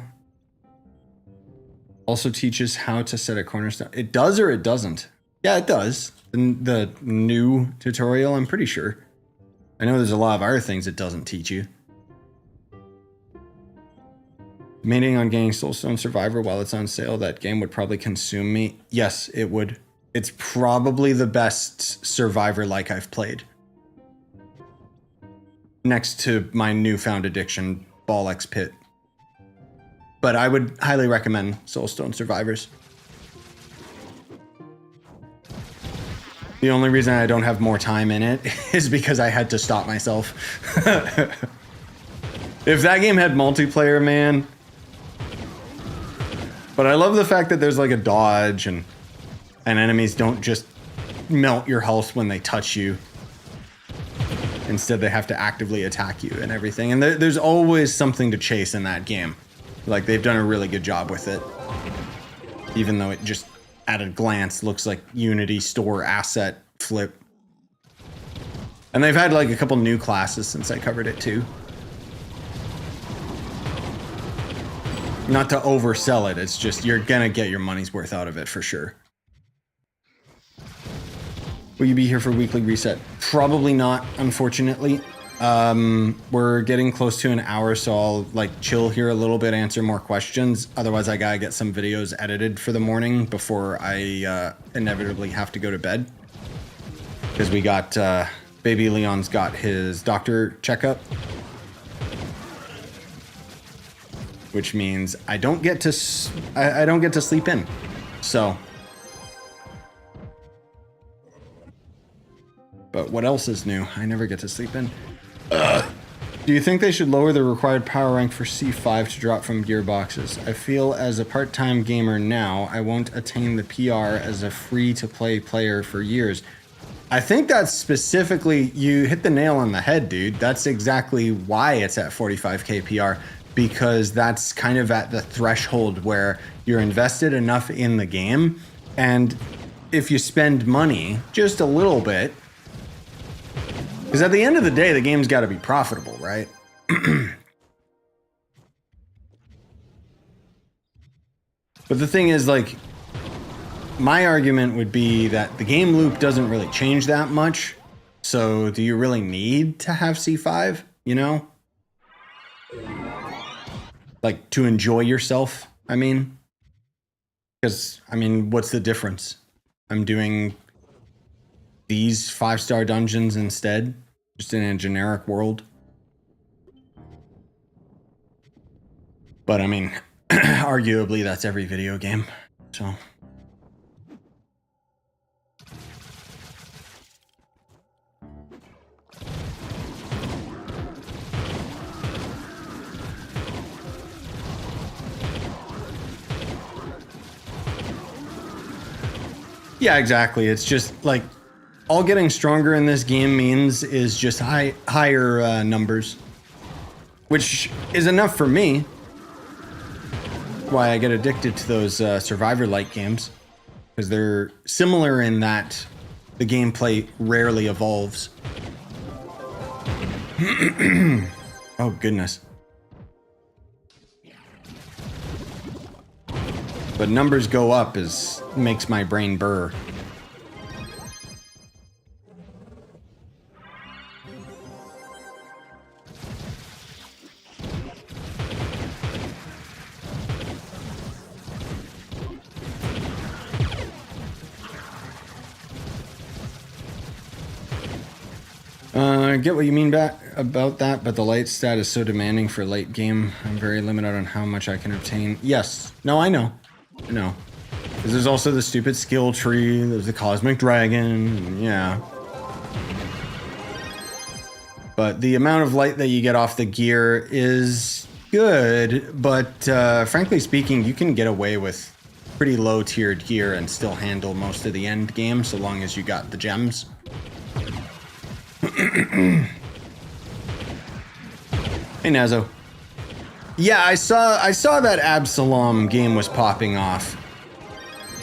Speaker 1: also teaches how to set a cornerstone. It does or it doesn't? Yeah, it does. The new tutorial, I'm pretty sure. I know there's a lot of other things it doesn't teach you. Debating on getting Soulstone Survivor while it's on sale, that game would probably consume me. Yes, it would. It's probably the best Survivor-like I've played. Next to my newfound addiction, Ball X Pit. But I would highly recommend Soulstone Survivors. The only reason I don't have more time in it is because I had to stop myself. If that game had multiplayer, man. But I love the fact that there's like a dodge and enemies don't just melt your health when they touch you. Instead, they have to actively attack you and everything. And there's always something to chase in that game. Like, they've done a really good job with it. Even though it just, at a glance, looks like Unity store asset flip. And they've had like a couple new classes since I covered it too. Not to oversell it, it's just you're gonna get your money's worth out of it for sure. Will you be here for weekly reset? Probably not, unfortunately. We're getting close to an hour, so I'll like chill here a little bit, answer more questions. Otherwise, I gotta get some videos edited for the morning before I inevitably have to go to bed. Because we got, baby Leon's got his doctor checkup. Which means I don't get to, I don't get to sleep in. So. But what else is new? I never get to sleep in. Do you think they should lower the required power rank for C5 to drop from gearboxes? I feel as a part-time gamer now, I won't attain the PR as a free-to-play player for years. I think that's specifically, you hit the nail on the head, dude. That's exactly why it's at 45k PR, because that's kind of at the threshold where you're invested enough in the game, and if you spend money, just a little bit, because at the end of the day, the game's got to be profitable, right? But the thing is, like, my argument would be that the game loop doesn't really change that much. So do you really need to have C5, you know? Like, to enjoy yourself, I mean? Because, I mean, what's the difference? I'm doing these 5-star dungeons instead, just in a generic world. But I mean, arguably that's every video game, so. Yeah, exactly. It's just like, all getting stronger in this game means is just higher numbers, which is enough for me. Why I get addicted to those Survivor-like games, because they're similar in that the gameplay rarely evolves. Oh, goodness. But numbers go up makes my brain burr. I get what you mean about that, but the light stat is so demanding for late game. I'm very limited on how much I can obtain. Yes. No, I know. I know. Because there's also the stupid skill tree, there's the cosmic dragon, yeah. But the amount of light that you get off the gear is good, but frankly speaking, you can get away with pretty low tiered gear and still handle most of the end game so long as you got the gems. Hey Nazo. Yeah, I saw that Absalom game was popping off.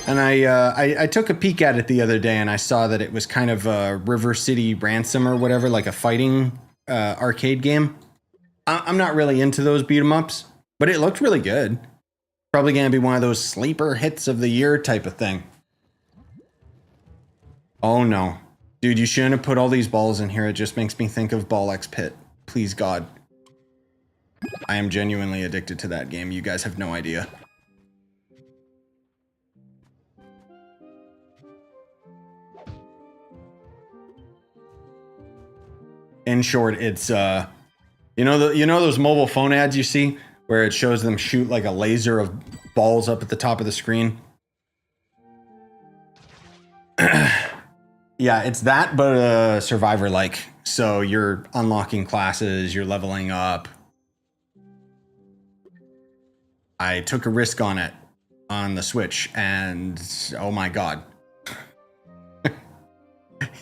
Speaker 1: And I took a peek at it the other day and I saw that it was kind of a River City Ransom or whatever, like a fighting arcade game. I'm not really into those beat 'em ups, but it looked really good. Probably gonna be one of those sleeper hits of the year type of thing. Oh no. Dude, you shouldn't have put all these balls in here. It just makes me think of Ball X Pit. Please God. I am genuinely addicted to that game. You guys have no idea. In short, it's you know those mobile phone ads you see where it shows them shoot like a laser of balls up at the top of the screen? Yeah, it's that, but Survivor-like. So you're unlocking classes, you're leveling up. I took a risk on it on the Switch, and oh my God.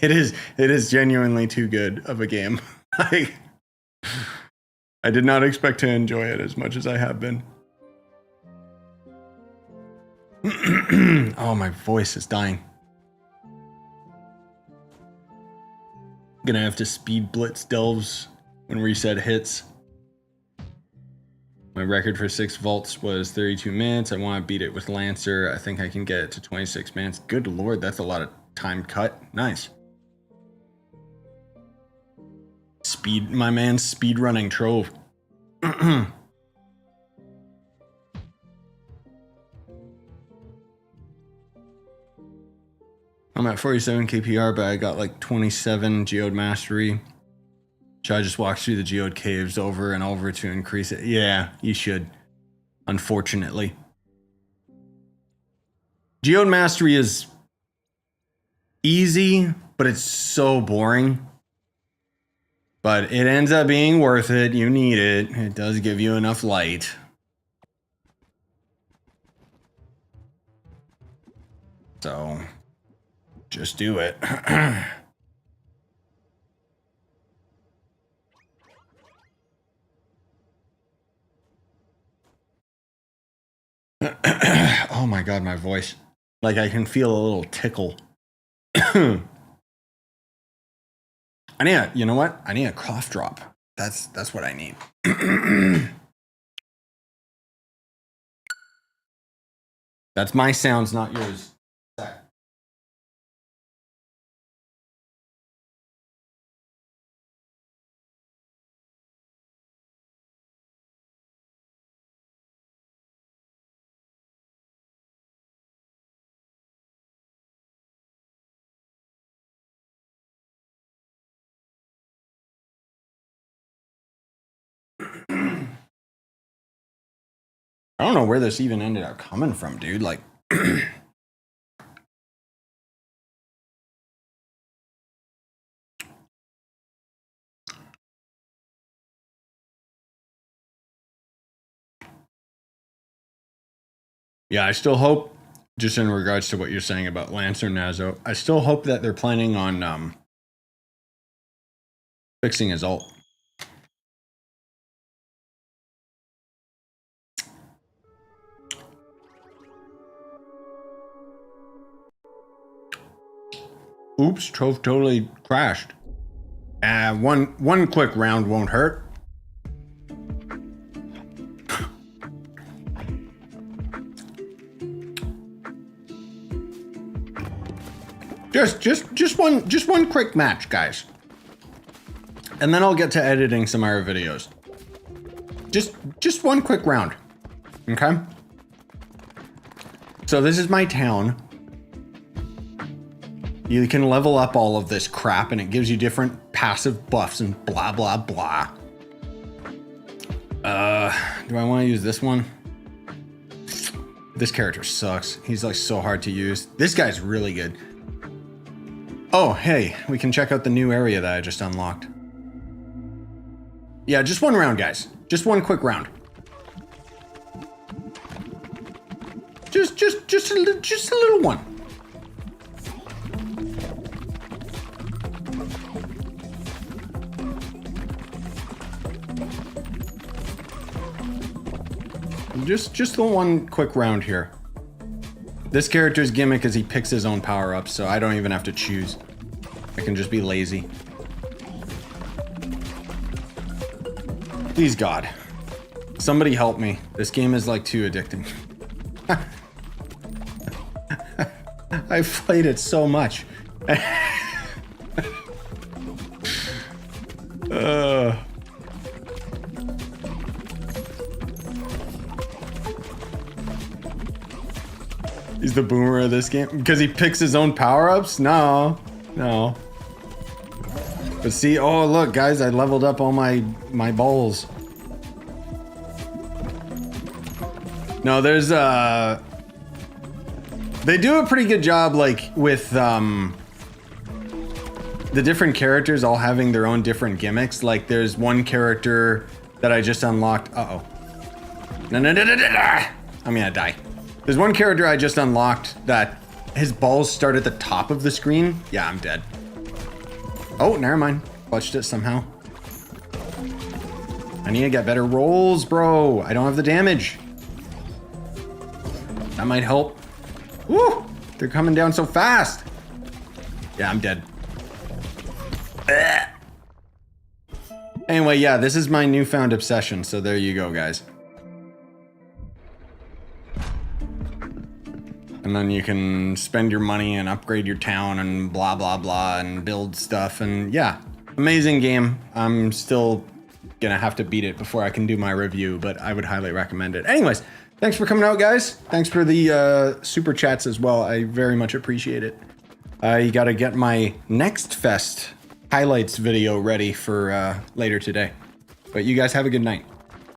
Speaker 1: It is genuinely too good of a game. I did not expect to enjoy it as much as I have been. Oh, my voice is dying. Gonna have to speed blitz delves when reset hits. My record for 6 vaults was 32 minutes. I want to beat it with Lancer. I think I can get it to 26 minutes. Good lord, that's a lot of time cut. Nice. Speed, my man's speed running Trove. I'm at 47 KPR, but I got like 27 Geode Mastery. Should I just walk through the Geode Caves over and over to increase it? Yeah, you should. Unfortunately. Geode Mastery is easy, but it's so boring. But it ends up being worth it. You need it. It does give you enough light. So, just do it. Oh my God, my voice. Like I can feel a little tickle. I need you know what? I need a cough drop. That's what I need. That's my sounds, not yours. I don't know where this even ended up coming from, dude. Like, yeah, I still hope, just in regards to what you're saying about Lancer Nazo, I still hope that they're planning on fixing his ult. Oops, Trove totally crashed. One quick round won't hurt. Just one quick match, guys. And then I'll get to editing some other videos. Just one quick round. Okay? So this is my town. You can level up all of this crap and it gives you different passive buffs and blah, blah, blah. Do I want to use this one? This character sucks. He's like so hard to use. This guy's really good. Oh, hey, we can check out the new area that I just unlocked. Yeah, just one round, guys. Just one quick round. Just a little one. Just the one quick round here. This character's gimmick is he picks his own power-ups, so I don't even have to choose. I can just be lazy. Please, God. Somebody help me. This game is like too addicting. I've played it so much. He's the boomer of this game because he picks his own power-ups? No. But see, oh look guys, I leveled up all my balls. No, there's they do a pretty good job like with the different characters all having their own different gimmicks. Like there's one character that I just unlocked. Uh-oh. No. I'm gonna die. There's one character I just unlocked that his balls start at the top of the screen. Yeah, I'm dead. Oh, never mind. Clutched it somehow. I need to get better rolls, bro. I don't have the damage. That might help. Woo! They're coming down so fast. Yeah, I'm dead. Anyway, yeah, this is my newfound obsession, so there you go, guys. And then you can spend your money and upgrade your town and blah, blah, blah, and build stuff. And yeah, amazing game. I'm still gonna have to beat it before I can do my review, but I would highly recommend it. Anyways, thanks for coming out, guys. Thanks for the super chats as well. I very much appreciate it. I gotta get my next fest highlights video ready for later today. But you guys have a good night.